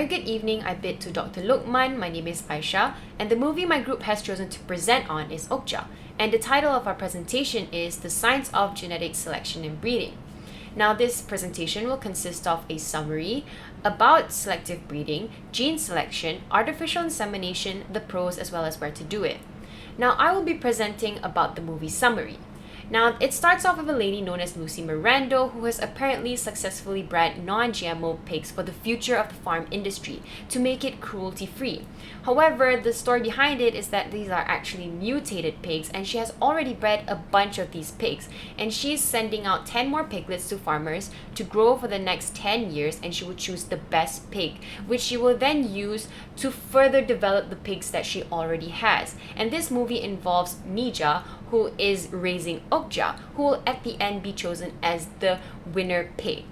good evening I bid to Dr. Lukman. My name is Aisha, and the movie my group has chosen to present on is Okja. And the title of our presentation is The Science of Genetic Selection and Breeding. Now, this presentation will consist of a summary about selective breeding, gene selection, artificial insemination, the pros, as well as where to do it. Now, I will be presenting about the movie summary. Now, it starts off with a lady known as Lucy Miranda who has apparently successfully bred non-GMO pigs for the future of the farm industry to make it cruelty-free. However, the story behind it is that these are actually mutated pigs, and she has already bred a bunch of these pigs, and she's sending out 10 more piglets to farmers to grow for the next 10 years, and she will choose the best pig, which she will then use to further develop the pigs that she already has. And this movie involves Mija, who is raising Okja, who will at the end be chosen as the winner pig.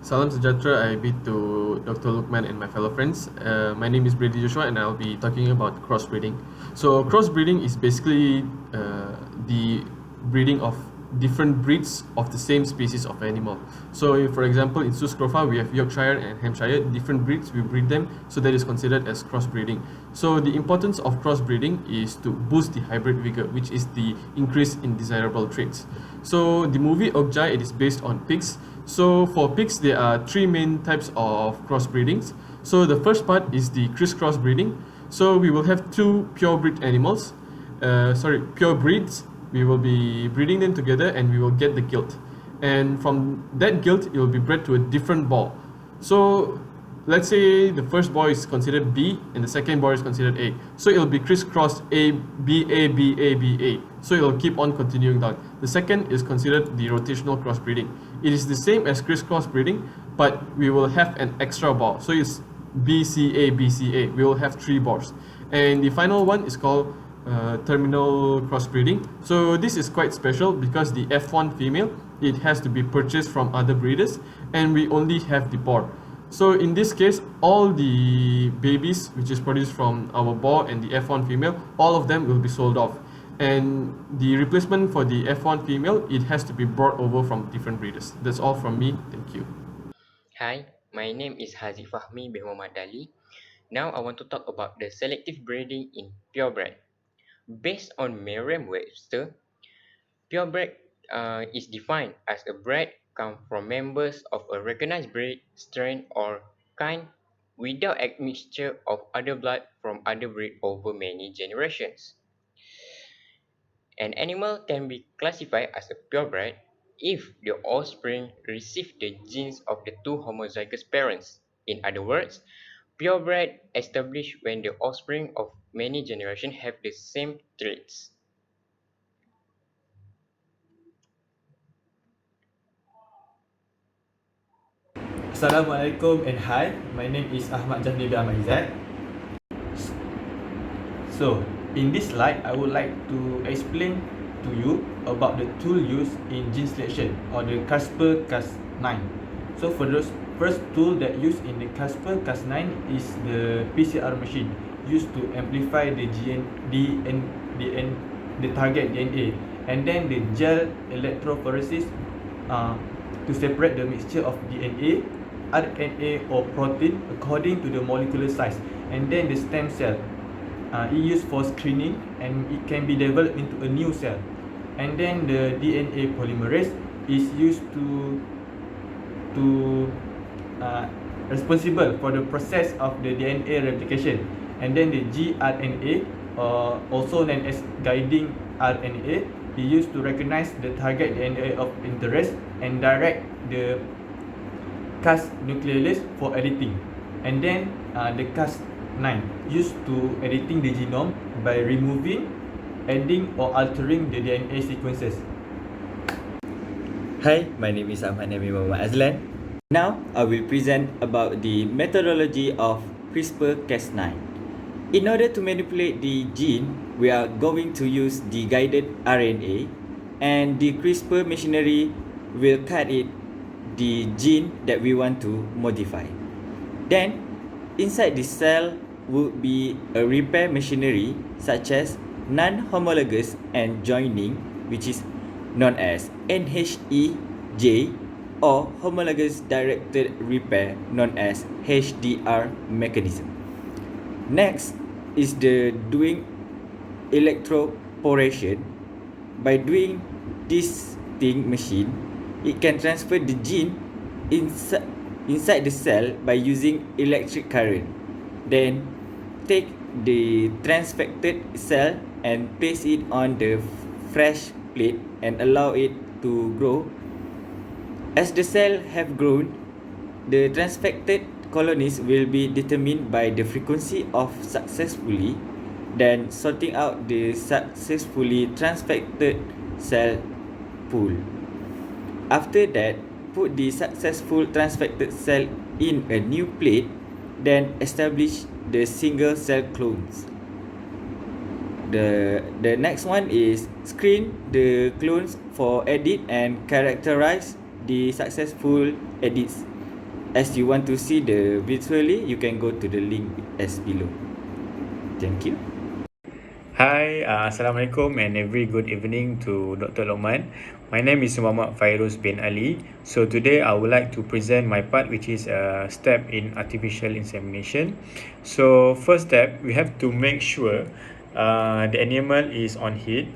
Salam sejahtera, I bid to Dr. Lukman and my fellow friends. My name is Brady Joshua and I'll be talking about crossbreeding. So crossbreeding is basically the breeding of different breeds of the same species of animal. So for example, in Sus Scrofa, we have Yorkshire and Hampshire, different breeds, we breed them, so that is considered as crossbreeding. So the importance of crossbreeding is to boost the hybrid vigor, which is the increase in desirable traits. So the movie Okja, it is based on pigs. So for pigs, there are three main types of crossbreedings. So the first part is the crisscross breeding. So we will have two purebred animals, pure breeds. We will be breeding them together and we will get the gilt. And from that gilt, it will be bred to a different ball. So let's say the first boy is considered B and the second boy is considered A. So it will be crisscrossed A, B, A, B, A, B, A. So it will keep on continuing down. The second is considered the rotational crossbreeding. It is the same as crisscross breeding, but we will have an extra ball. So it's BCA, BCA. We will have three balls. And the final one is called terminal crossbreeding. So this is quite special because the F1 female, it has to be purchased from other breeders and we only have the boar. So in this case, all the babies which is produced from our boar and the F1 female, all of them will be sold off. And the replacement for the F1 female, it has to be brought over from different breeders. That's all from me. Thank you. Hi, my name is Haziq Fahmi bin Muhammad Dali. Now I want to talk about the selective breeding in purebred. Based on Merriam-Webster, purebred is defined as a bred come from members of a recognized breed, strain, or kind without admixture of other blood from other breed over many generations. An animal can be classified as a purebred if the offspring receive the genes of the two homozygous parents. In other words, purebred established when the offspring of many generations have the same traits. Assalamualaikum and hi, my name is Ahmad Jafni bin Ahmad Izzat. So, in this slide, I would like to explain to you about the tool used in gene selection or the CRISPR-Cas9. So, for the first tool that used in the CRISPR-Cas9 is the PCR machine used to amplify the the target DNA, and then the gel electrophoresis to separate the mixture of DNA, RNA or protein according to the molecular size, and then the stem cell. It used for screening and it can be developed into a new cell. And then the DNA polymerase is used to responsible for the process of the DNA replication. And then the gRNA, also known as guiding RNA, is used to recognize the target DNA of interest and direct the Cas nucleolase for editing. And then the Cas9 used to editing the genome by removing, adding or altering the DNA sequences. Hi, my name is Ahmad Nabi Muhammad Azlan. Now, I will present about the methodology of CRISPR-Cas9. In order to manipulate the gene, we are going to use the guided RNA, and the CRISPR machinery will cut the gene that we want to modify. Then, inside the cell would be a repair machinery such as non-homologous end joining, which is known as NHEJ, or homologous directed repair known as HDR mechanism. Next is the doing electroporation. By doing this thing machine, it can transfer the gene inside the cell by using electric current. Then take the transfected cell and place it on the fresh plate and allow it to grow. As the cell have grown, the transfected colonies will be determined by the frequency of successfully, then sorting out the successfully transfected cell pool. After that, put the successful transfected cell in a new plate, then establish the single cell clones. The next one is screen the clones for edit and characterize the successful edits. As you want to see the visually, you can go to the link as below. Thank you. Hi, Assalamualaikum and a very good evening to Dr. Luqman. My name is Muhammad Fairuz bin Ali. So today I would like to present my part, which is a step in artificial insemination. So first step, we have to make sure the animal is on heat.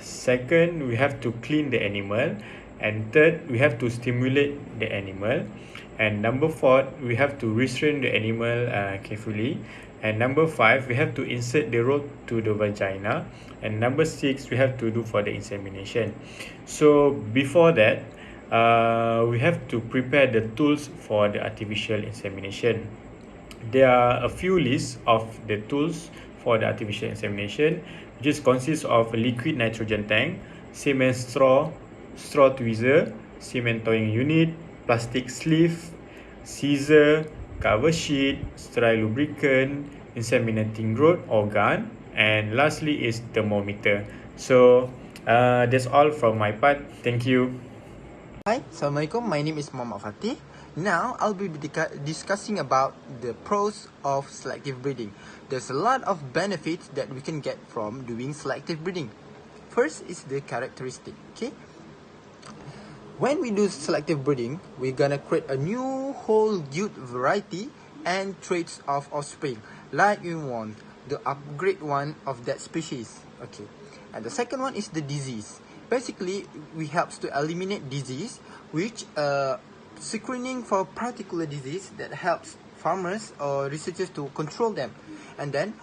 Second, we have to clean the animal. And third, we have to stimulate the animal. And number 4, we have to restrain the animal carefully. And number 5, we have to insert the rod to the vagina. And number 6, we have to do for the insemination. So before that, we have to prepare the tools for the artificial insemination. There are a few lists of the tools for the artificial insemination, which consists of a liquid nitrogen tank, semen straw tweezer, semen towing unit, plastic sleeve, scissor, cover sheet, sterile lubricant, inseminating rod or gun, and lastly is thermometer. So that's all from my part. Thank you. Hi, Assalamualaikum. My name is Muhammad Fatih. Now I'll be discussing about the pros of selective breeding. There's a lot of benefits that we can get from doing selective breeding. First is the characteristic. Okay, when we do selective breeding, we're gonna create a new whole youth variety and traits of offspring like we want, the upgrade one of that species. Okay, and the second one is the disease. Basically, we helps to eliminate disease, which screening for particular disease that helps farmers or researchers to control them. And then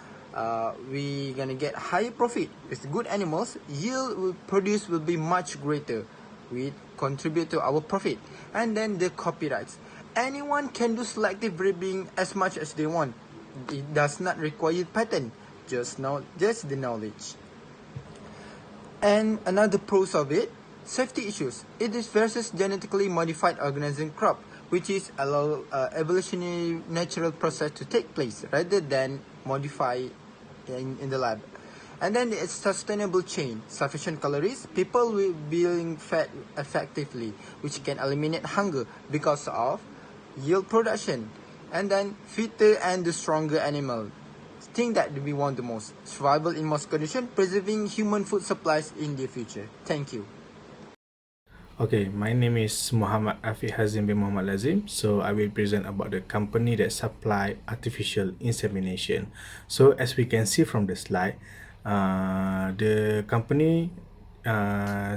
we gonna get higher profit with good animals. Yield will be much greater. We contribute to our profit. And then the copyrights. Anyone can do selective breeding as much as they want. It does not require patent, just the knowledge. And another pros of it, safety issues. It is versus genetically modified organism crop, which is allow evolutionary natural process to take place rather than modify in the lab. And then it's sustainable chain, sufficient calories, people will being fed effectively, which can eliminate hunger because of yield production. And then fitter and the stronger animal. Thing that we want the most, survival in most conditions, preserving human food supplies in the future. Thank you. Okay, my name is Muhammad Afiq Hazim bin Muhammad Lazim. So I will present about the company that supply artificial insemination. So as we can see from the slide, the company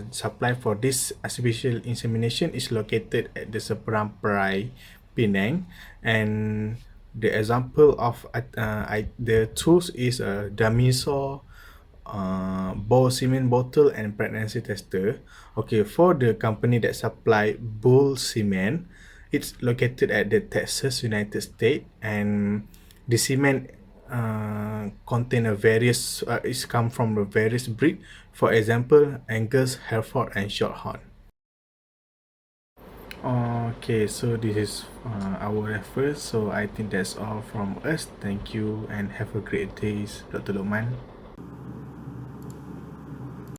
supply for this artificial insemination is located at the Seberang Perai, Penang, and the example of the tools is a dummy saw, ball semen bottle, and pregnancy tester. Okay, for the company that supply bull semen, it's located at the Texas, United States, and the semen contain a various is come from a various breed. For example, Angus, Hereford, and Shorthorn. Okay, so this is our reference. So I think that's all from us. Thank you and have a great day, Dr. Luqman.